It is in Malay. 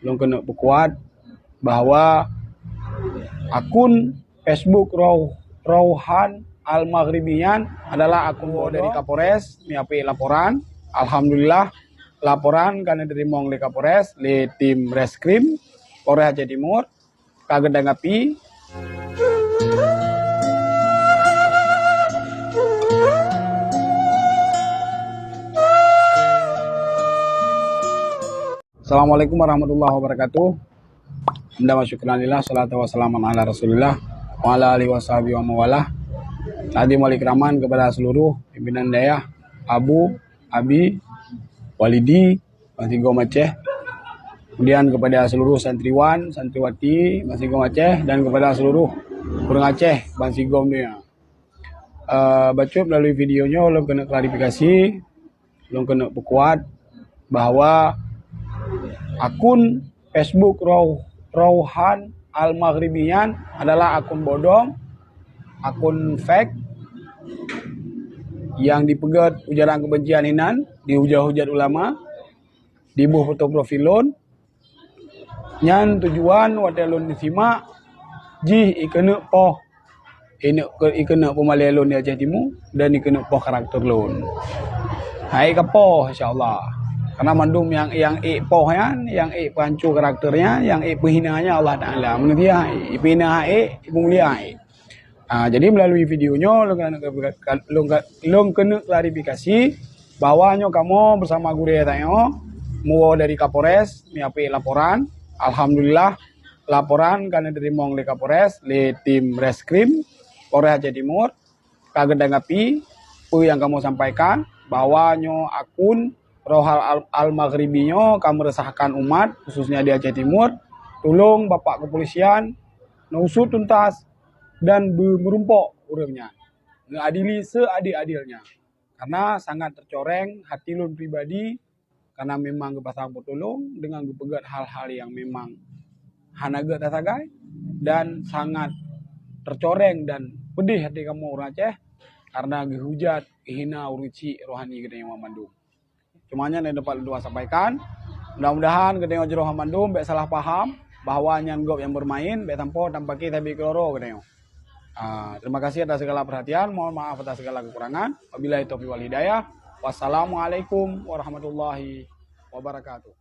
belum kena perkuat bahwa akun Facebook Rauhan Al-Maghribian adalah akun dari Kapolres miapi laporan. Alhamdulillah laporan karena diterima oleh Kapolres le tim reskrim Polres Aceh Timur kagedang api. Assalamualaikum warahmatullahi wabarakatuh. Alhamdulillah syukurillah salatu wassalamu ala rasulillah wa ala alihi washabihi wa mawalah. Tadi wali keraman kepada seluruh pimpinan daerah Abu, Abi, Walidi, Bansigo Aceh, kemudian kepada seluruh santriwan, santriwati Bansigo Aceh, dan kepada seluruh kurang Aceh Bansigo dunia. Bacut melalui videonya belum kena klarifikasi, belum kena perkuat bahwa akun Facebook Rauhan Al-Maghribian adalah akun bodong, akun fake yang dipegat ujaran kebencian hinan, dihujat-hujat ulama, dibuh foto profilon, nyan tujuan wadelun disimak, jih ikena poh, ikena pemalaian di Aceh Timur, dan ikena poh karakter lon. Hai kapoh insyaAllah. Karena mandum yang poh-yan, yang pancur karakternya, yang penghinanya Allah Ta'ala. Menurutnya, ipina mulia. Jadi melalui videonya long kena klarifikasi bahwanya kamu bersama guru tanya mau dari Kapolres miapi laporan. Alhamdulillah laporan karena diterima oleh Kapolres le tim reskrim Polres Aceh Timur kagedang api yang kamu sampaikan bahwanya akun Rauhan Al-Maghribinya kamu resahkan umat khususnya di Aceh Timur. Tolong Bapak Kepolisian usut tuntas dan merumpok urangnya, ngeadili seadil-adilnya, karena sangat tercoreng hati lun pribadi karena memang kepasang potolong dengan kepegat hal-hal yang memang hanaga tasagai dan sangat tercoreng dan pedih hati kamu orang Aceh karena dihujat, hina uruci rohani gede yang Mandum. Cumanya yang dapat dua sampaikan, mudah-mudahan gede yang jeroh Mandum baik salah paham bahwa nyanggop yang bermain baik tanpa kita bikloro gede yang. Terima kasih atas segala perhatian. Mohon maaf atas segala kekurangan. Wabillahi taufiq wal hidayah. Wassalamualaikum warahmatullahi wabarakatuh.